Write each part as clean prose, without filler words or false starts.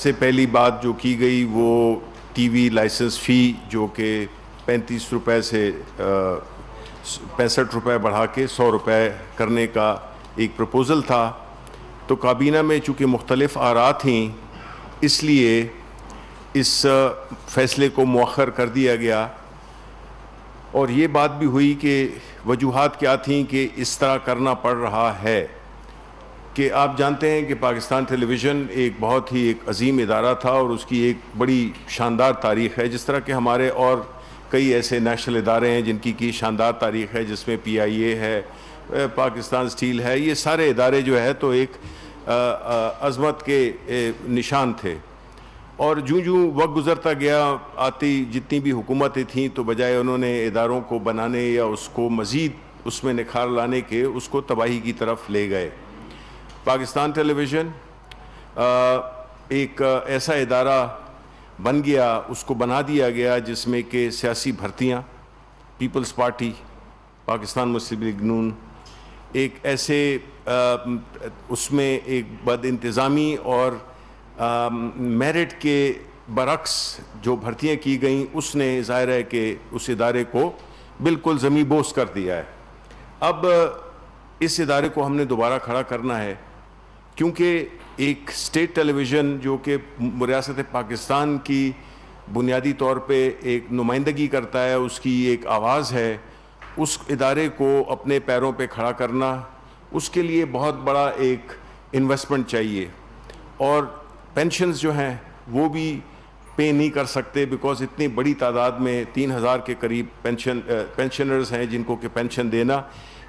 سے پہلی بات جو کی گئی وہ ٹی وی لائسنس فی جو کہ 35 روپے سے 65 روپے بڑھا کے 100 روپے کرنے کا ایک پروپوزل تھا. تو کابینہ میں چونکہ مختلف آراء تھیں اس لیے اس فیصلے کو مؤخر کر دیا گیا. اور یہ بات بھی ہوئی کہ وجوہات کیا تھیں کہ اس طرح کرنا پڑ رہا ہے کہ آپ جانتے ہیں کہ پاکستان ٹیلی ویژن ایک بہت ہی ایک عظیم ادارہ تھا اور اس کی ایک بڑی شاندار تاریخ ہے, جس طرح کہ ہمارے اور کئی ایسے نیشنل ادارے ہیں جن کی شاندار تاریخ ہے, جس میں پی آئی اے ہے, پاکستان اسٹیل ہے. یہ سارے ادارے جو ہے تو ایک عظمت کے نشان تھے. اور جوں وقت گزرتا گیا آتی جتنی بھی حکومتیں تھیں تو بجائے انہوں نے اداروں کو بنانے یا اس کو مزید اس میں نکھار لانے کے اس کو تباہی کی طرف لے گئے. پاکستان ٹیلی ویژن ایک ایسا ادارہ بن گیا, اس کو بنا دیا گیا جس میں کہ سیاسی بھرتیاں, پیپلز پارٹی, پاکستان مسلم لیگ نون, ایک ایسے اس میں ایک بد انتظامی اور میرٹ کے برعکس جو بھرتیاں کی گئیں اس نے ظاہر ہے کہ اس ادارے کو بالکل زمیں بوس کر دیا ہے. اب اس ادارے کو ہم نے دوبارہ کھڑا کرنا ہے کیونکہ ایک اسٹیٹ ٹیلی ویژن جو کہ ریاست پاکستان کی بنیادی طور پہ ایک نمائندگی کرتا ہے, اس کی ایک آواز ہے, اس ادارے کو اپنے پیروں پہ کھڑا کرنا اس کے لیے بہت بڑا ایک انویسٹمنٹ چاہیے. اور پینشنز جو ہیں وہ بھی پے نہیں کر سکتے بیکاز اتنی بڑی تعداد میں 3000 کے قریب پینشنرز ہیں جن کو کہ پینشن دینا.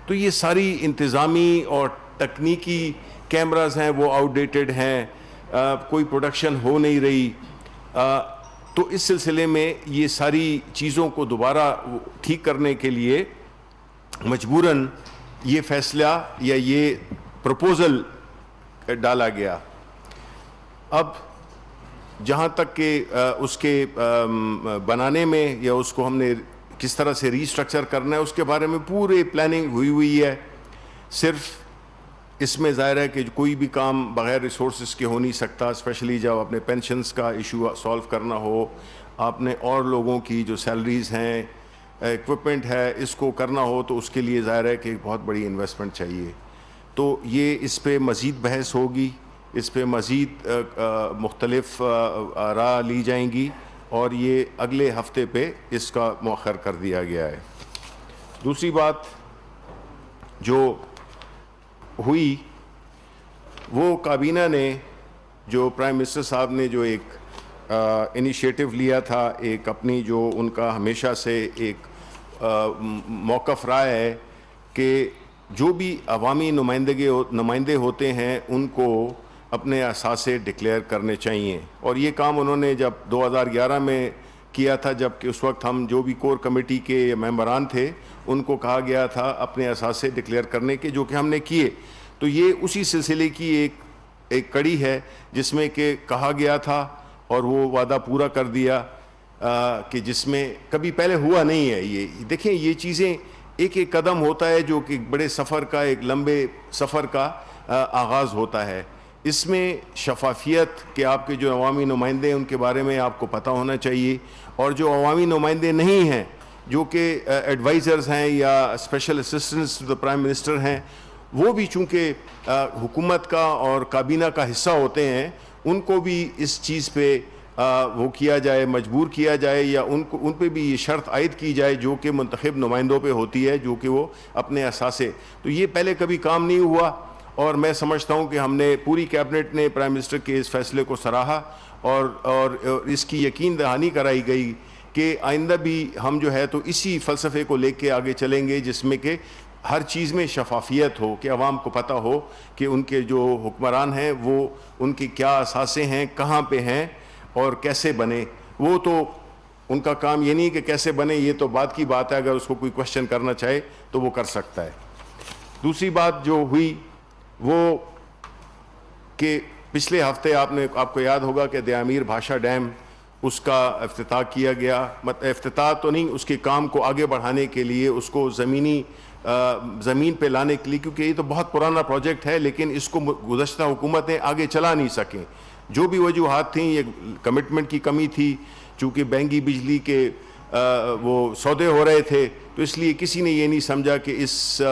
تو یہ ساری انتظامی اور تکنیکی کیمراز ہیں وہ آؤٹ ڈیٹڈ ہیں, کوئی پروڈکشن ہو نہیں رہی. تو اس سلسلے میں یہ ساری چیزوں کو دوبارہ ٹھیک کرنے کے لیے مجبوراً یہ فیصلہ یا یہ پروپوزل ڈالا گیا. اب جہاں تک کہ اس کے بنانے میں یا اس کو ہم نے کس طرح سے ری اسٹرکچر کرنا ہے اس کے بارے میں پورے پلاننگ ہوئی ہے. صرف اس میں ظاہر ہے کہ کوئی بھی کام بغیر ریسورسز کے ہو نہیں سکتا, اسپیشلی جب اپنے پینشنز کا ایشو سالو کرنا ہو, آپ نے اور لوگوں کی جو سیلریز ہیں, ایکوپمنٹ ہے, اس کو کرنا ہو تو اس کے لیے ظاہر ہے کہ ایک بہت بڑی انویسٹمنٹ چاہیے. تو یہ اس پہ مزید بحث ہوگی, اس پہ مزید مختلف آراء لی جائیں گی اور یہ اگلے ہفتے پہ اس کا مؤخر کر دیا گیا ہے. دوسری بات جو ہوئی وہ کابینہ نے جو پرائم منسٹر صاحب نے جو ایک انیشیٹو لیا تھا, ایک اپنی جو ان کا ہمیشہ سے ایک موقف رہا ہے کہ جو بھی عوامی نمائندے ہوتے ہیں ان کو اپنے اثاثے ڈکلیئر کرنے چاہیے. اور یہ کام انہوں نے جب 2011 میں کیا تھا, جب کہ اس وقت ہم جو بھی کور کمیٹی کے ممبران تھے ان کو کہا گیا تھا اپنے اثاثے ڈکلیئر کرنے کے, جو کہ ہم نے کیے. تو یہ اسی سلسلے کی ایک کڑی ہے جس میں کہ کہا گیا تھا اور وہ وعدہ پورا کر دیا کہ جس میں کبھی پہلے ہوا نہیں ہے. یہ دیکھیں یہ چیزیں ایک ایک قدم ہوتا ہے جو کہ بڑے سفر کا, ایک لمبے سفر کا آغاز ہوتا ہے. اس میں شفافیت کہ آپ کے جو عوامی نمائندے ہیں ان کے بارے میں آپ کو پتہ ہونا چاہیے, اور جو عوامی نمائندے نہیں ہیں جو کہ ایڈوائزرز ہیں یا special assistants to the prime minister ہیں, وہ بھی چونکہ حکومت کا اور کابینہ کا حصہ ہوتے ہیں, ان کو بھی اس چیز پہ وہ کیا جائے, مجبور کیا جائے یا ان پہ بھی یہ شرط عائد کی جائے جو کہ منتخب نمائندوں پہ ہوتی ہے, جو کہ وہ اپنے اثاثے. تو یہ پہلے کبھی کام نہیں ہوا اور میں سمجھتا ہوں کہ ہم نے پوری کیبنٹ نے پرائم منسٹر کے اس فیصلے کو سراہا اور اس کی یقین دہانی کرائی گئی کہ آئندہ بھی ہم جو ہے تو اسی فلسفے کو لے کے آگے چلیں گے جس میں کہ ہر چیز میں شفافیت ہو, کہ عوام کو پتہ ہو کہ ان کے جو حکمران ہیں وہ ان کی کیا اثاثے ہیں, کہاں پہ ہیں اور کیسے بنے. وہ تو ان کا کام یہ نہیں کہ کیسے بنے, یہ تو بات کی بات ہے, اگر اس کو کوئی کوشچن کرنا چاہے تو وہ کر سکتا ہے. دوسری بات جو ہوئی وہ کہ پچھلے ہفتے آپ کو یاد ہوگا کہ دیامیر بھاشا ڈیم اس کا افتتاح کیا گیا. افتتاح تو نہیں, اس کے کام کو آگے بڑھانے کے لیے, اس کو زمین پہ لانے کے لیے, کیونکہ یہ تو بہت پرانا پروجیکٹ ہے لیکن اس کو گزشتہ حکومتیں آگے چلا نہیں سکیں. جو بھی وجوہات تھیں، یہ کمٹمنٹ کی کمی تھی، چونکہ مہنگی بجلی کے وہ سودے ہو رہے تھے، تو اس لیے کسی نے یہ نہیں سمجھا کہ اس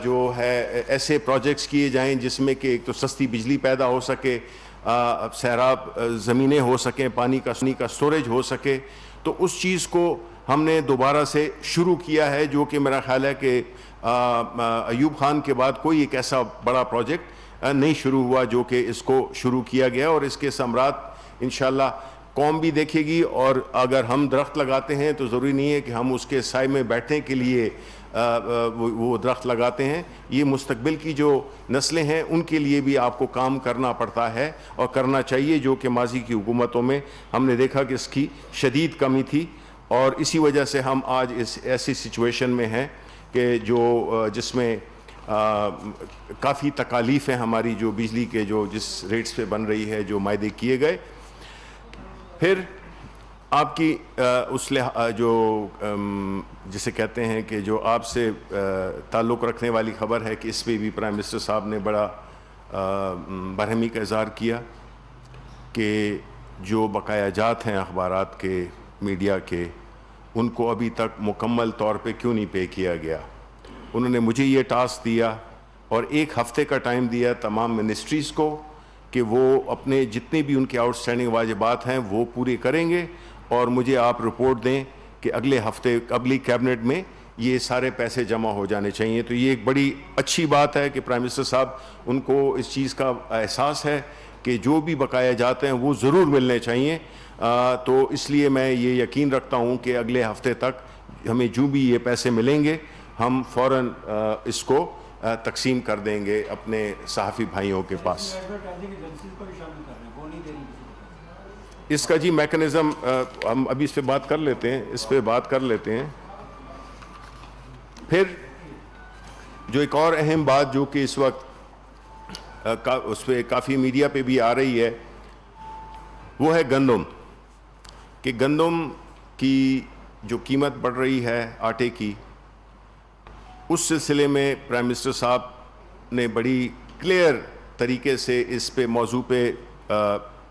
جو ہے ایسے پروجیکٹس کیے جائیں جس میں کہ ایک تو سستی بجلی پیدا ہو سکے، سیراب زمینیں ہو سکیں، پانی کا سٹوریج ہو سکے. تو اس چیز کو ہم نے دوبارہ سے شروع کیا ہے، جو کہ میرا خیال ہے کہ ایوب خان کے بعد کوئی ایک ایسا بڑا پروجیکٹ نہیں شروع ہوا جو کہ اس کو شروع کیا گیا، اور اس کے ثمرات انشاءاللہ قوم بھی دیکھے گی. اور اگر ہم درخت لگاتے ہیں تو ضروری نہیں ہے کہ ہم اس کے سائے میں بیٹھنے کے لیے وہ درخت لگاتے ہیں. یہ مستقبل کی جو نسلیں ہیں ان کے لیے بھی آپ کو کام کرنا پڑتا ہے اور کرنا چاہیے، جو کہ ماضی کی حکومتوں میں ہم نے دیکھا کہ اس کی شدید کمی تھی. اور اسی وجہ سے ہم آج اس ایسی سچویشن میں ہیں کہ جس میں کافی تکالیف ہیں ہماری، جو بجلی کے جو جس ریٹس پہ بن رہی ہے، جو معاہدے کیے گئے. پھر آپ کی جو جسے کہتے ہیں کہ جو آپ سے تعلق رکھنے والی خبر ہے کہ اس پہ بھی پرائم منسٹر صاحب نے بڑا برہمی کا اظہار کیا کہ جو بقایا جات ہیں اخبارات کے، میڈیا کے، ان کو ابھی تک مکمل طور پہ کیوں نہیں پے کیا گیا. انہوں نے مجھے یہ ٹاسک دیا اور 1 ہفتے کا ٹائم دیا تمام منسٹریز کو کہ وہ اپنے جتنے بھی ان کے آؤٹ اسٹینڈنگ واجبات ہیں وہ پورے کریں گے، اور مجھے آپ رپورٹ دیں کہ اگلے ہفتے اگلی کیبنٹ میں یہ سارے پیسے جمع ہو جانے چاہیے. تو یہ ایک بڑی اچھی بات ہے کہ پرائم منسٹر صاحب ان کو اس چیز کا احساس ہے کہ جو بھی بقایا جاتے ہیں وہ ضرور ملنے چاہیے. تو اس لیے میں یہ یقین رکھتا ہوں کہ اگلے ہفتے تک ہمیں جو بھی یہ پیسے ملیں گے ہم فوراً اس کو تقسیم کر دیں گے اپنے صحافی بھائیوں کے پاس. اس کا جی میکنزم ہم ابھی اس پہ بات کر لیتے ہیں. پھر جو ایک اور اہم بات جو کہ اس وقت اس پہ کافی میڈیا پہ بھی آ رہی ہے وہ ہے گندم، کہ گندم کی جو قیمت بڑھ رہی ہے آٹے کی، اس سلسلے میں پرائم منسٹر صاحب نے بڑی کلیئر طریقے سے اس پہ موضوع پہ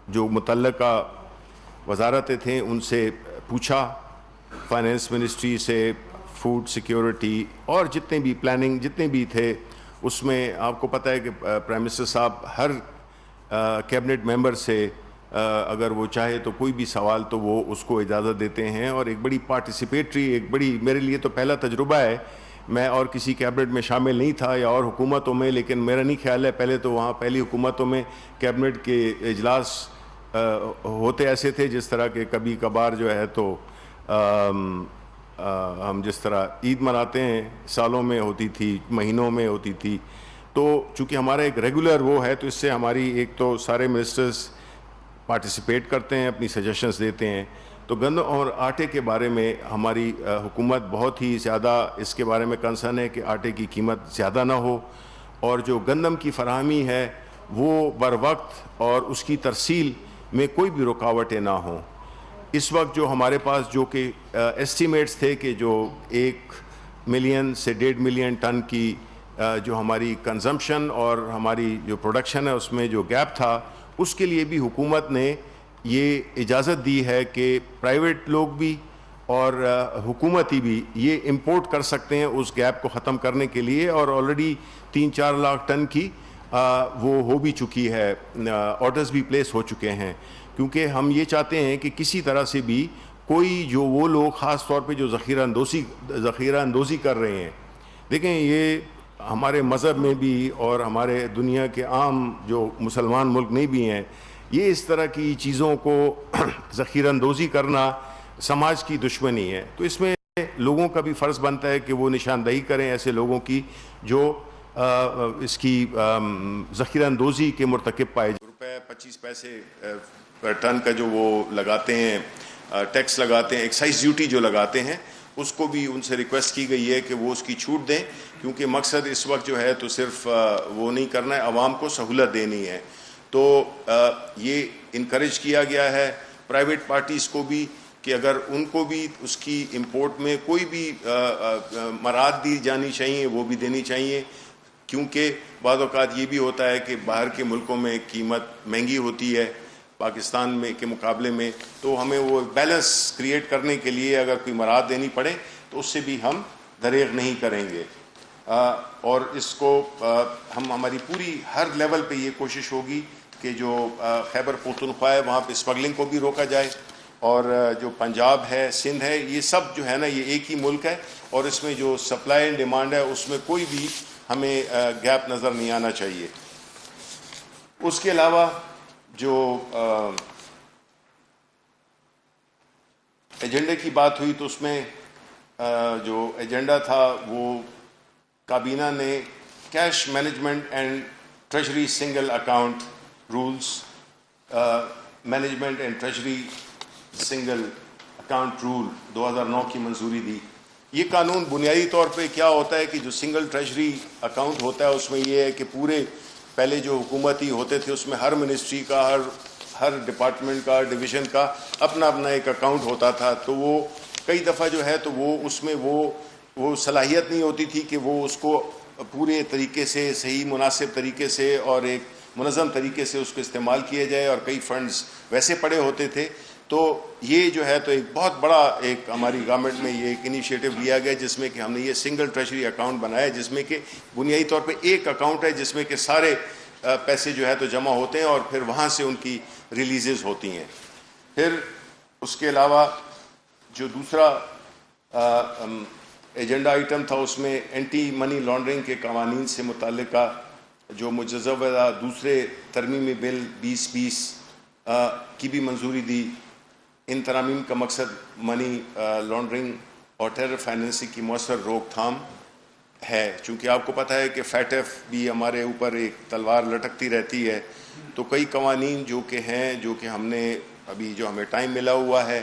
جو متعلقہ وزارتیں تھیں ان سے پوچھا، فائنینس منسٹری سے، فوڈ سیکیورٹی اور جتنے بھی پلاننگ جتنے بھی تھے. اس میں آپ کو پتہ ہے کہ پرائم منسٹر صاحب ہر کیبنٹ ممبر سے اگر وہ چاہے تو کوئی بھی سوال تو وہ اس کو اجازت دیتے ہیں، اور ایک بڑی پارٹیسپیٹری، ایک بڑی میرے لیے تو پہلا تجربہ ہے. میں اور کسی کیبنٹ میں شامل نہیں تھا یا اور حکومتوں میں، لیکن میرا نہیں خیال ہے پہلے تو وہاں پہلی حکومتوں میں کیبنٹ کے اجلاس ہوتے ایسے تھے جس طرح کہ کبھی کبھار جو ہے تو ہم جس طرح عید مناتے ہیں سالوں میں ہوتی تھی، مہینوں میں ہوتی تھی. تو چونکہ ہمارا ایک ریگولر وہ ہے تو اس سے ہماری ایک تو سارے منسٹرز پارٹیسپیٹ کرتے ہیں، اپنی سجیشنز دیتے ہیں. تو گندم اور آٹے کے بارے میں ہماری حکومت بہت ہی زیادہ اس کے بارے میں کنسرن ہے کہ آٹے کی قیمت زیادہ نہ ہو، اور جو گندم کی فراہمی ہے وہ بر وقت اور اس کی ترسیل میں کوئی بھی رکاوٹیں نہ ہوں. اس وقت جو ہمارے پاس جو کہ ایسٹیمیٹس تھے کہ جو 1 ملین سے 1.5 ملین ٹن کی جو ہماری کنزمپشن اور ہماری جو پروڈکشن ہے اس میں جو گیپ تھا، اس کے لیے بھی حکومت نے یہ اجازت دی ہے کہ پرائیویٹ لوگ بھی اور حکومتی بھی یہ امپورٹ کر سکتے ہیں اس گیپ کو ختم کرنے کے لیے. اور آلریڈی 3-4 لاکھ ٹن کی وہ ہو بھی چکی ہے، آرڈرز بھی پلیس ہو چکے ہیں. کیونکہ ہم یہ چاہتے ہیں کہ کسی طرح سے بھی کوئی جو وہ لوگ خاص طور پہ جو ذخیرہ اندوزی کر رہے ہیں، دیکھیں یہ ہمارے مذہب میں بھی اور ہمارے دنیا کے عام جو مسلمان ملک نہیں بھی ہیں، یہ اس طرح کی چیزوں کو ذخیرہ اندوزی کرنا سماج کی دشمنی ہے. تو اس میں لوگوں کا بھی فرض بنتا ہے کہ وہ نشاندہی کریں ایسے لوگوں کی جو اس کی ذخیرہ اندوزی کے مرتکب پائے. ₹25 ٹن کا جو وہ لگاتے ہیں ٹیکس لگاتے ہیں، ایکسائز ڈیوٹی جو لگاتے ہیں، اس کو بھی ان سے ریکویسٹ کی گئی ہے کہ وہ اس کی چھوٹ دیں، کیونکہ مقصد اس وقت جو ہے تو صرف وہ نہیں کرنا ہے، عوام کو سہولت دینی ہے. تو یہ انکریج کیا گیا ہے پرائیویٹ پارٹیز کو بھی کہ اگر ان کو بھی اس کی امپورٹ میں کوئی بھی مراعات دی جانی چاہیے وہ بھی دینی چاہیے. کیونکہ بعض اوقات یہ بھی ہوتا ہے کہ باہر کے ملکوں میں قیمت مہنگی ہوتی ہے پاکستان میں کے مقابلے میں، تو ہمیں وہ بیلنس کریٹ کرنے کے لیے اگر کوئی مراعات دینی پڑے تو اس سے بھی ہم دریغ نہیں کریں گے، اور اس کو ہماری پوری ہر لیول پہ یہ کوشش ہوگی کہ جو خیبر پختونخوا ہے وہاں پہ اسمگلنگ کو بھی روکا جائے، اور جو پنجاب ہے، سندھ ہے، یہ سب جو ہے نا یہ ایک ہی ملک ہے، اور اس میں جو سپلائی اینڈ ڈیمانڈ ہے اس میں کوئی بھی ہمیں گیپ نظر نہیں آنا چاہیے۔ اس کے علاوہ جو ایجنڈے کی بات ہوئی تو اس میں جو ایجنڈا تھا وہ کابینہ نے cash management and treasury single account rules, management and treasury single account rule 2009 کی منظوری دی۔ یہ قانون بنیادی طور پہ کیا ہوتا ہے کہ جو سنگل ٹریجری اکاؤنٹ ہوتا ہے اس میں یہ ہے کہ پورے پہلے جو حکومتی ہوتے تھے اس میں ہر منسٹری کا، ہر ڈپارٹمنٹ کا، ڈویژن کا اپنا اپنا ایک اکاؤنٹ ہوتا تھا، تو وہ کئی دفعہ جو ہے تو وہ اس میں وہ صلاحیت نہیں ہوتی تھی کہ وہ اس کو پورے طریقے سے صحیح مناسب طریقے سے اور ایک منظم طریقے سے اس کو استعمال کیا جائے، اور کئی فنڈز ویسے پڑے ہوتے تھے۔ تو یہ جو ہے تو ایک بہت بڑا ایک ہماری گورنمنٹ میں یہ ایک انیشیٹو لیا گیا جس میں کہ ہم نے یہ سنگل ٹریجری اکاؤنٹ بنایا، جس میں کہ بنیادی طور پہ ایک اکاؤنٹ ہے جس میں کہ سارے پیسے جو ہے تو جمع ہوتے ہیں اور پھر وہاں سے ان کی ریلیزز ہوتی ہیں۔ پھر اس کے علاوہ جو دوسرا ایجنڈا آئٹم تھا اس میں اینٹی منی لانڈرنگ کے قوانین سے متعلقہ جو مجوزہ دوسرے ترمیمی بل 2020 کی بھی منظوری دی۔ ان ترامیم کا مقصد منی لانڈرنگ اور ٹیرر فائنینسنگ کی مؤثر روک تھام ہے، چونکہ آپ کو پتہ ہے کہ فیٹف بھی ہمارے اوپر ایک تلوار لٹکتی رہتی ہے، تو کئی قوانین جو کہ ہیں جو کہ ہم نے ابھی جو ہمیں ٹائم ملا ہوا ہے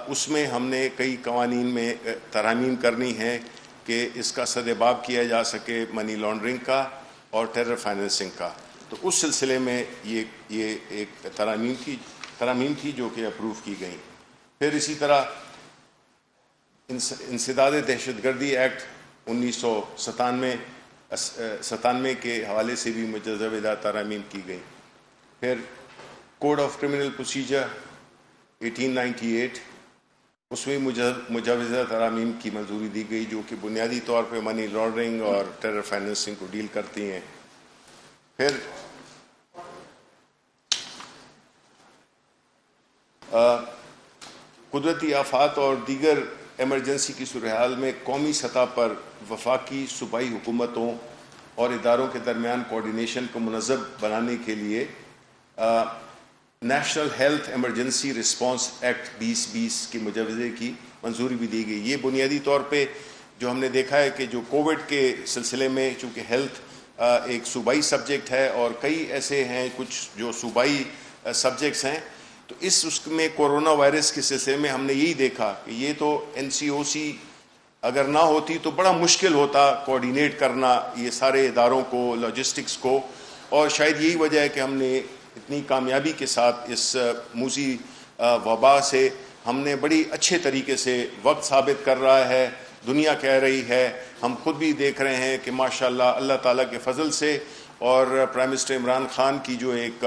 اس میں ہم نے کئی قوانین میں ترامیم کرنی ہے کہ اس کا سدباب کیا جا سکے منی لانڈرنگ کا اور ٹیرر فائنینسنگ کا، تو اس سلسلے میں یہ ایک ترامیم تھی جو کہ اپروو کی گئیں۔ پھر اسی طرح انسداد دہشت گردی ایکٹ 1997 کے حوالے سے بھی متجدد ترامیم کی گئیں۔ پھر کوڈ آف کرمنل پروسیجر 1898 اس میں مجوزہ ترامیم کی منظوری دی گئی جو کہ بنیادی طور پہ منی لانڈرنگ اور ٹیرر فائنینسنگ کو ڈیل کرتی ہیں۔ پھر قدرتی آفات اور دیگر ایمرجنسی کی صورتحال میں قومی سطح پر وفاقی صوبائی حکومتوں اور اداروں کے درمیان کوارڈینیشن کو منظم بنانے کے لیے national health emergency response act 2020 کے مجوزے کی منظوری بھی دی گئی۔ یہ بنیادی طور پہ جو ہم نے دیکھا ہے کہ جو کووڈ کے سلسلے میں چونکہ ہیلتھ ایک صوبائی سبجیکٹ ہے اور کئی ایسے ہیں کچھ جو صوبائی سبجیکٹس ہیں، تو اس میں کورونا وائرس کے سلسلے میں ہم نے یہی دیکھا کہ یہ تو NCOC اگر نہ ہوتی تو بڑا مشکل ہوتا کوارڈینیٹ کرنا یہ سارے اداروں کو، لاجسٹکس کو، اور شاید یہی وجہ ہے کہ ہم نے اتنی کامیابی کے ساتھ اس موذی وبا سے ہم نے بڑی اچھے طریقے سے وقت ثابت کر رہا ہے، دنیا کہہ رہی ہے، ہم خود بھی دیکھ رہے ہیں کہ ماشاءاللہ اللہ تعالیٰ کے فضل سے اور پرائم منسٹر عمران خان کی جو ایک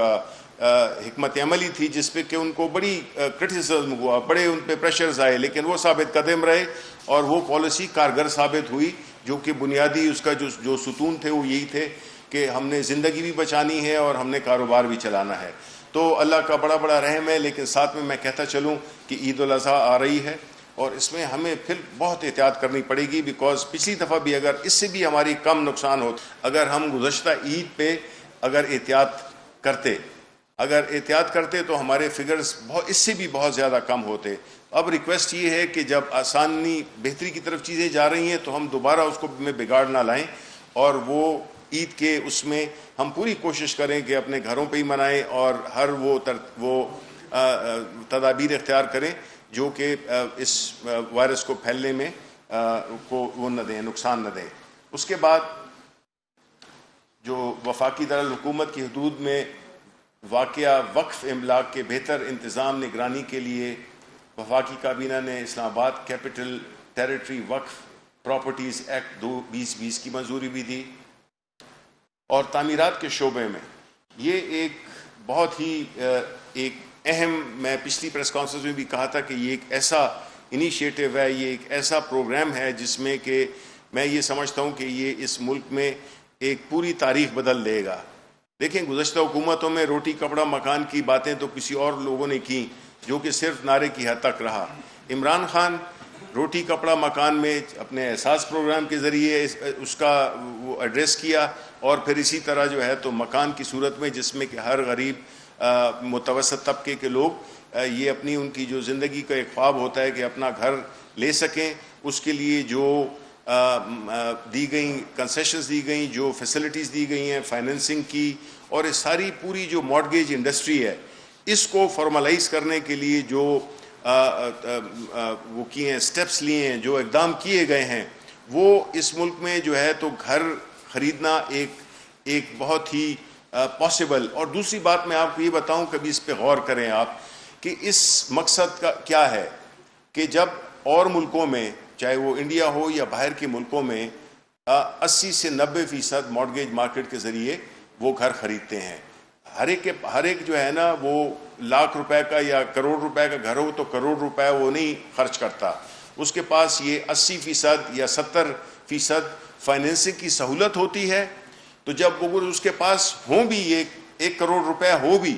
حکمت عملی تھی جس پہ کہ ان کو بڑی کرٹیسزم ہوا، بڑے ان پہ پریشرز آئے، لیکن وہ ثابت قدم رہے اور وہ پالیسی کارگر ثابت ہوئی جو کہ بنیادی اس کا جو ستون تھے وہ یہی تھے کہ ہم نے زندگی بھی بچانی ہے اور ہم نے کاروبار بھی چلانا ہے۔ تو اللہ کا بڑا بڑا رحم ہے، لیکن ساتھ میں کہتا چلوں کہ عید الاضحیٰ آ رہی ہے اور اس میں ہمیں پھر بہت احتیاط کرنی پڑے گی، بیکاز پچھلی دفعہ بھی اگر اس سے بھی ہماری کم نقصان ہو، اگر ہم گزشتہ عید پہ اگر احتیاط کرتے تو ہمارے فگرز اس سے بھی بہت زیادہ کم ہوتے۔ اب ریکویسٹ یہ ہے کہ جب آسانی بہتری کی طرف چیزیں جا رہی ہیں تو ہم دوبارہ اس کو میں بگاڑ نہ لائیں، اور وہ عید کے اس میں ہم پوری کوشش کریں کہ اپنے گھروں پہ ہی منائیں اور ہر وہ تدابیر اختیار کریں جو کہ اس وائرس کو پھیلنے میں وہ نہ دیں، نقصان نہ دیں۔ اس کے بعد جو وفاقی دارالحکومت کی حدود میں واقعہ وقف املاک کے بہتر انتظام نگرانی کے لیے وفاقی کابینہ نے اسلام آباد کیپٹل ٹیریٹری وقف پراپرٹیز ایکٹ 2020 کی منظوری بھی دی۔ اور تعمیرات کے شعبے میں یہ ایک بہت ہی ایک اہم، میں پچھلی پریس کانفرنس میں بھی کہا تھا کہ یہ ایک ایسا انیشیٹو ہے، یہ ایک ایسا پروگرام ہے جس میں کہ میں یہ سمجھتا ہوں کہ یہ اس ملک میں ایک پوری تاریخ بدل دے گا۔ دیکھیں، گزشتہ حکومتوں میں روٹی کپڑا مکان کی باتیں تو کسی اور لوگوں نے کی، جو کہ صرف نعرے کی حد تک رہا۔ عمران خان روٹی کپڑا مکان میں اپنے احساس پروگرام کے ذریعے اس کا وہ ایڈریس کیا، اور پھر اسی طرح جو ہے تو مکان کی صورت میں، جس میں کہ ہر غریب متوسط طبقے کے لوگ یہ اپنی ان کی جو زندگی کا ایک خواب ہوتا ہے کہ اپنا گھر لے سکیں، اس کے لیے جو دی گئیں کنسیشنز دی گئیں، جو فیسلٹیز دی گئی ہیں فائنینسنگ کی، اور اس ساری پوری جو مارگیج انڈسٹری ہے اس کو فارملائز کرنے کے لیے جو وہ کیے ہیں، سٹیپس لیے ہیں، جو اقدام کیے گئے ہیں، وہ اس ملک میں جو ہے تو گھر خریدنا ایک بہت ہی پاسبل۔ اور دوسری بات میں آپ کو یہ بتاؤں، کبھی اس پہ غور کریں آپ، کہ اس مقصد کا کیا ہے کہ جب اور ملکوں میں، چاہے وہ انڈیا ہو یا باہر کے ملکوں میں، 80 سے 90% مارگیج مارکیٹ کے ذریعے وہ گھر خریدتے ہیں۔ ہر ایک جو ہے نا، وہ لاکھ روپے کا یا کروڑ روپے کا گھر ہو تو کروڑ روپے وہ نہیں خرچ کرتا، اس کے پاس یہ 80% یا 70% فائنینسنگ کی سہولت ہوتی ہے۔ تو جب وہ اس کے پاس ہوں بھی، یہ 1 کروڑ روپے ہو بھی،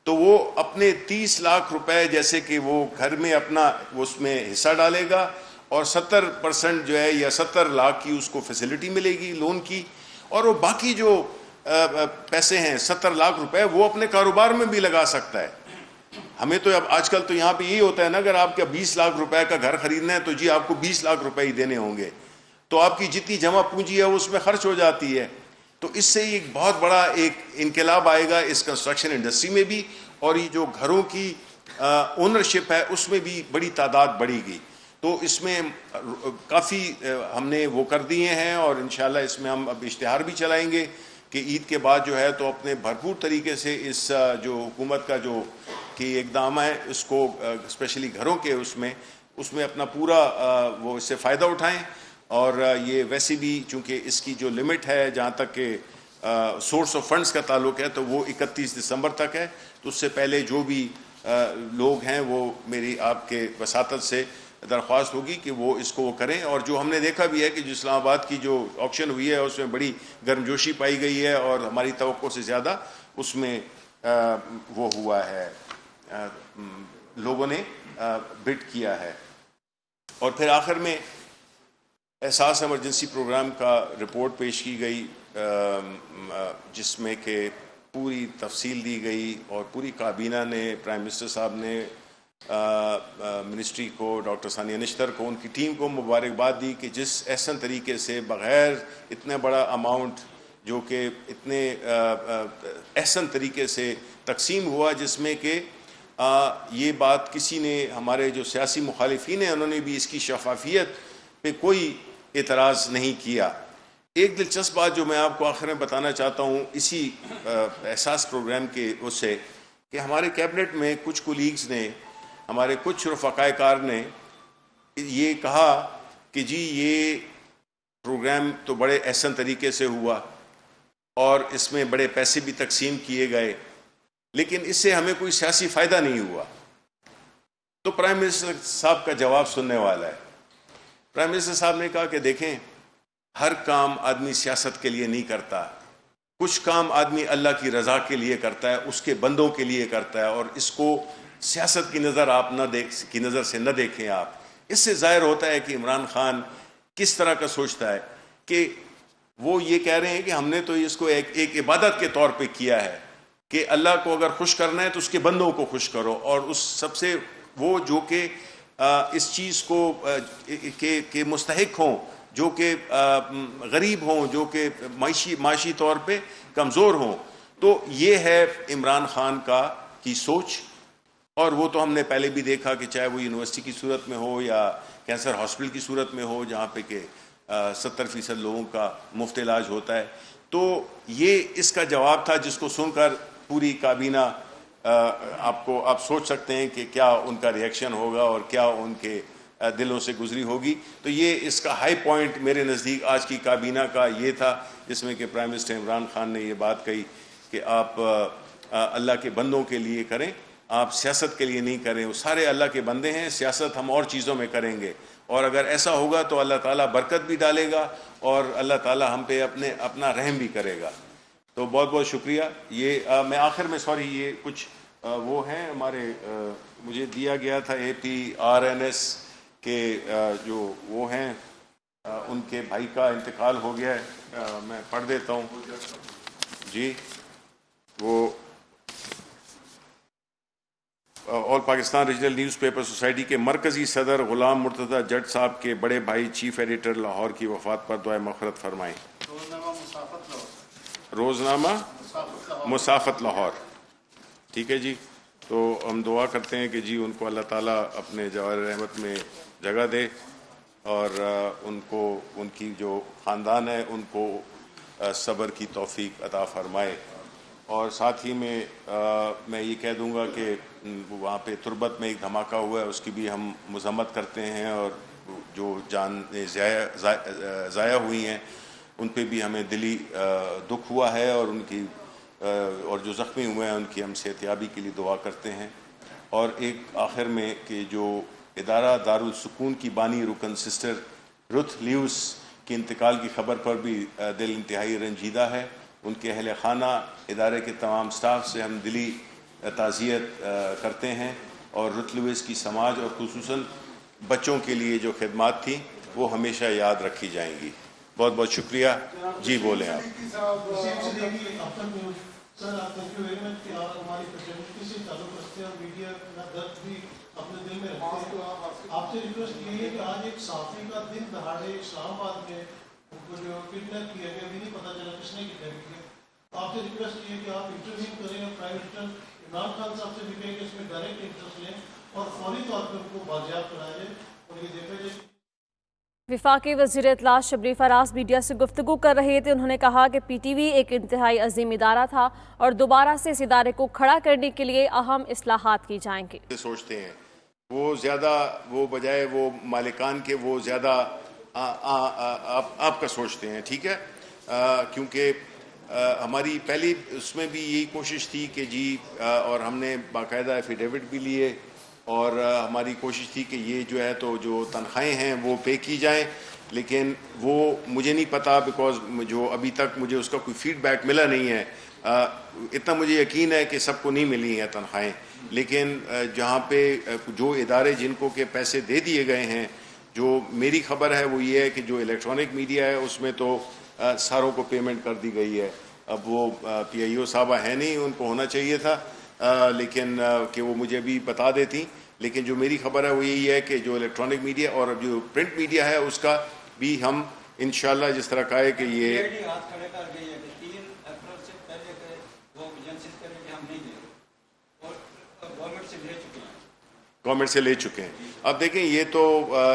تو وہ اپنے 30 لاکھ روپے جیسے کہ وہ گھر میں اپنا اس میں حصہ ڈالے گا، اور 70% جو ہے یا 70 لاکھ کی اس کو فیسلٹی ملے گی لون کی، اور وہ باقی جو پیسے ہیں 70 لاکھ روپے وہ اپنے کاروبار میں بھی لگا سکتا ہے۔ ہمیں تو اب آج کل تو یہاں پہ یہی ہوتا ہے نا، اگر آپ کا 20 لاکھ روپے کا گھر خریدنا ہے تو جی آپ کو 20 لاکھ روپے ہی دینے ہوں گے، تو آپ کی جتنی جمع پونجی ہے اس میں خرچ ہو جاتی ہے۔ تو اس سے ایک بہت بڑا ایک انقلاب آئے گا اس کنسٹرکشن انڈسٹری میں بھی، اور یہ جو گھروں کی اونرشپ ہے اس میں بھی بڑی تعداد بڑھے گی۔ تو اس میں کافی ہم نے وہ کر دیے ہیں، اور انشاءاللہ اس میں ہم اب اشتہار بھی چلائیں گے کہ عید کے بعد جو ہے تو اپنے بھرپور طریقے سے اس جو حکومت کا جو کہ اقدام ہے اس کو اسپیشلی گھروں کے اس میں اپنا پورا وہ اس سے فائدہ اٹھائیں۔ اور یہ ویسے بھی چونکہ اس کی جو لمٹ ہے جہاں تک کہ سورس آف فنڈز کا تعلق ہے تو وہ 31 دسمبر تک ہے، تو اس سے پہلے جو بھی لوگ ہیں وہ میری آپ کے وساطت سے درخواست ہوگی کہ وہ اس کو وہ کریں۔ اور جو ہم نے دیکھا بھی ہے کہ جو اسلام آباد کی جو آکشن ہوئی ہے اس میں بڑی گرمجوشی پائی گئی ہے، اور ہماری توقع سے زیادہ اس میں وہ ہوا ہے، لوگوں نے بڈ کیا ہے۔ اور پھر آخر میں احساس ایمرجنسی پروگرام کا رپورٹ پیش کی گئی، جس میں کہ پوری تفصیل دی گئی، اور پوری کابینہ نے، پرائم منسٹر صاحب نے منسٹری کو، ڈاکٹر ثانیہ نشتر کو، ان کی ٹیم کو مبارکباد دی کہ جس احسن طریقے سے بغیر اتنا بڑا اماؤنٹ جو کہ اتنے احسن طریقے سے تقسیم ہوا، جس میں کہ یہ بات کسی نے، ہمارے جو سیاسی مخالفین ہیں انہوں نے بھی اس کی شفافیت پہ کوئی اعتراض نہیں کیا۔ ایک دلچسپ بات جو میں آپ کو آخر میں بتانا چاہتا ہوں اسی احساس پروگرام کے اس سے، کہ ہمارے کیبنٹ میں کچھ کولیگز نے، ہمارے کچھ رفقائے کار نے یہ کہا کہ جی یہ پروگرام تو بڑے احسن طریقے سے ہوا اور اس میں بڑے پیسے بھی تقسیم کیے گئے، لیکن اس سے ہمیں کوئی سیاسی فائدہ نہیں ہوا۔ تو پرائم منسٹر صاحب کا جواب سننے والا ہے۔ پرائم منسٹر صاحب نے کہا کہ دیکھیں، ہر کام آدمی سیاست کے لیے نہیں کرتا، کچھ کام آدمی اللہ کی رضا کے لیے کرتا ہے، اس کے بندوں کے لیے کرتا ہے، اور اس کو سیاست کی نظر سے نہ دیکھیں آپ۔ اس سے ظاہر ہوتا ہے کہ عمران خان کس طرح کا سوچتا ہے، کہ وہ یہ کہہ رہے ہیں کہ ہم نے تو اس کو ایک عبادت کے طور پہ کیا ہے کہ اللہ کو اگر خوش کرنا ہے تو اس کے بندوں کو خوش کرو، اور اس سب سے وہ جو کہ اس چیز کو کہ مستحق ہوں، جو کہ غریب ہوں، جو کہ معاشی طور پہ کمزور ہوں۔ تو یہ ہے عمران خان کی سوچ، اور وہ تو ہم نے پہلے بھی دیکھا کہ چاہے وہ یونیورسٹی کی صورت میں ہو یا کینسر ہاسپٹل کی صورت میں ہو، جہاں پہ کہ 70% لوگوں کا مفت علاج ہوتا ہے۔ تو یہ اس کا جواب تھا، جس کو سن کر پوری کابینہ آپ سوچ سکتے ہیں کہ کیا ان کا ریئیکشن ہوگا اور کیا ان کے دلوں سے گزری ہوگی. تو یہ اس کا ہائی پوائنٹ میرے نزدیک آج کی کابینہ کا یہ تھا، جس میں کہ پرائم منسٹر عمران خان نے یہ بات کہی کہ آپ اللہ کے بندوں کے لیے کریں، آپ سیاست کے لیے نہیں کریں. وہ سارے اللہ کے بندے ہیں، سیاست ہم اور چیزوں میں کریں گے، اور اگر ایسا ہوگا تو اللہ تعالیٰ برکت بھی ڈالے گا اور اللہ تعالیٰ ہم پہ اپنا رحم بھی کرے گا. تو بہت بہت شکریہ. یہ میں آخر میں یہ کچھ وہ ہیں ہمارے مجھے دیا گیا تھا APRNS کے جو وہ ہیں ان کے بھائی کا انتقال ہو گیا ہے، میں پڑھ دیتا ہوں. جی، وہ all Pakistan regional newspaper society کے مرکزی صدر غلام مرتضیٰ جٹ صاحب کے بڑے بھائی چیف ایڈیٹر لاہور کی وفات پر دعائے مغفرت فرمائیں. روزنامہ مسافت لاہور. ٹھیک ہے جی. تو ہم دعا کرتے ہیں کہ جی ان کو اللہ تعالیٰ اپنے جواہر رحمت میں جگہ دے، اور ان کو ان کی جو خاندان ہے ان کو صبر کی توفیق عطا فرمائے. اور ساتھ ہی میں یہ کہہ دوں گا کہ وہاں پہ تربت میں ایک دھماکہ ہوا ہے، اس کی بھی ہم مذمت کرتے ہیں، اور جو جانیں ضائع ہوئی ہیں ان پہ بھی ہمیں دلی دکھ ہوا ہے، اور ان کی اور جو زخمی ہوئے ہیں ان کی ہم صحتیابی کے لیے دعا کرتے ہیں. اور ایک آخر میں کہ جو ادارہ دارالسکون کی بانی رکن سسٹر رتھ لیوس کے انتقال کی خبر پر بھی دل انتہائی رنجیدہ ہے. ان کے اہل خانہ، ادارے کے تمام سٹاف سے ہم دلی تعزیت کرتے ہیں، اور رتھ لیوس کی سماج اور خصوصاً بچوں کے لیے جو خدمات تھیں وہ ہمیشہ یاد رکھی جائیں گی. بہت بہت شکریہ. جی بولیں آپ. Sir thank you very much کہ آپ ہماری فیٹرنیٹی سے تعلق رکھتے ہیں اور میڈیا کا درد بھی اپنے دل میں رکھتے ہیں. آپ سے ریکویسٹ یہ ہے کہ آج ایک صحافی کا دن دہاڑے اسلام آباد میں جو کڈنیپ کیا گیا، بھی نہیں پتہ چلا کس نے کڈنیپ کیا. آپ سے ریکویسٹ یہ ہے کہ آپ انٹرویو کریں اور پرائم منسٹر عمران خان صاحب سے بھی کہیں کہ اس میں ڈائریکٹ انٹرسٹ لیں اور فوری طور پر ان کو بازیاب کرایا جائے اور یہ دیکھا جائے. وفاقی وزیر اطلاع شبلی فراز میڈیا سے گفتگو کر رہے تھے. انہوں نے کہا کہ PTV ایک انتہائی عظیم ادارہ تھا اور دوبارہ سے اس ادارے کو کھڑا کرنے کے لیے اہم اصلاحات کی جائیں گی. سوچتے ہیں وہ زیادہ، وہ بجائے وہ مالکان کے، وہ زیادہ آپ کا سوچتے ہیں. ٹھیک ہے، کیونکہ ہماری پہلی اس میں بھی یہی کوشش تھی کہ جی، اور ہم نے باقاعدہ ایفیڈیوٹ بھی لیے، اور ہماری کوشش تھی کہ یہ جو ہے تو جو تنخواہیں ہیں وہ پے کی جائیں. لیکن وہ مجھے نہیں پتا، بیکاز جو ابھی تک مجھے اس کا کوئی فیڈ بیک ملا نہیں ہے. اتنا مجھے یقین ہے کہ سب کو نہیں ملی ہیں تنخواہیں، لیکن جہاں پہ جو ادارے جن کو کہ پیسے دے دیے گئے ہیں، جو میری خبر ہے وہ یہ ہے کہ جو الیکٹرانک میڈیا ہے اس میں تو ساروں کو پیمنٹ کر دی گئی ہے. اب وہ PIO صاحبہ ہیں نہیں، ان کو ہونا چاہیے تھا، لیکن کہ وہ مجھے بھی بتا دیتی. لیکن جو میری خبر ہے وہ یہی ہے کہ جو الیکٹرانک میڈیا اور جو پرنٹ میڈیا ہے اس کا بھی ہم انشاءاللہ جس طرح کہا ہے کہ یہ گورنمنٹ سے لے چکے ہیں. اب دیکھیں یہ تو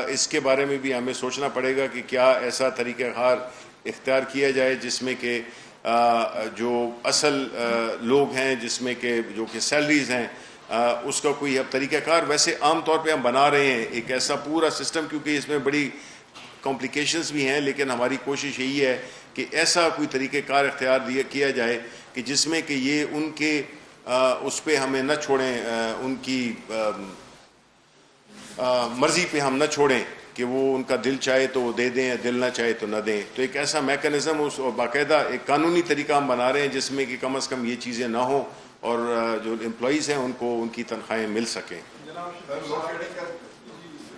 اس کے بارے میں بھی ہمیں سوچنا پڑے گا کہ کیا ایسا طریقہ کار اختیار کیا جائے جس میں کہ جو اصل لوگ ہیں، جس میں کہ جو کہ سیلریز ہیں، اس کا کوئی اب طریقہ کار. ویسے عام طور پہ ہم بنا رہے ہیں ایک ایسا پورا سسٹم، کیونکہ اس میں بڑی کمپلیکیشنز بھی ہیں، لیکن ہماری کوشش یہی ہے کہ ایسا کوئی طریقہ کار اختیار کیا جائے کہ جس میں کہ یہ ان کے اس پہ ہمیں نہ چھوڑیں، ان کی مرضی پہ ہم نہ چھوڑیں کہ وہ ان کا دل چاہے تو وہ دے دیں، دل نہ چاہے تو نہ دیں. تو ایک ایسا میکانزم اور باقاعدہ ایک قانونی طریقہ ہم بنا رہے ہیں جس میں کہ کم از کم یہ چیزیں نہ ہوں اور جو امپلائیز ہیں ان کو ان کی تنخواہیں مل سکیں.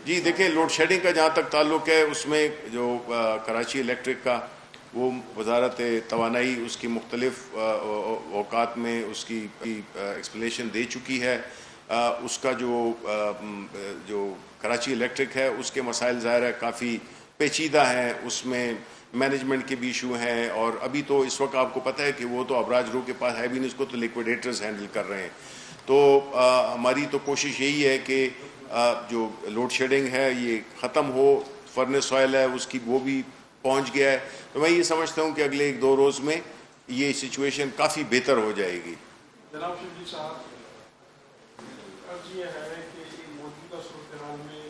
جی دیکھیں، لوڈ شیڈنگ کا جہاں تک تعلق ہے، اس میں جو کراچی الیکٹرک کا وہ وزارت توانائی اس کی مختلف اوقات میں اس کی ایکسپلینیشن دے چکی ہے. اس کا جو کراچی الیکٹرک ہے اس کے مسائل ظاہر ہے کافی پیچیدہ ہیں، اس میں مینجمنٹ کے بھی ایشو ہیں، اور ابھی تو اس وقت آپ کو پتہ ہے کہ وہ تو ابراج گروپ کے پاس ہے بھی نہیں، اس کو تو لیکویڈیٹرز ہینڈل کر رہے ہیں. تو ہماری تو کوشش یہی ہے کہ جو لوڈ شیڈنگ ہے یہ ختم ہو. فرنس آئل ہے اس کی وہ بھی پہنچ گیا ہے. تو میں یہ سمجھتا ہوں کہ اگلے 1-2 روز میں یہ سچویشن کافی بہتر ہو جائے گی. جناب شبلی صاحب، عرض یہ ہے کہ موجودہ صورتحال میں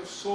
100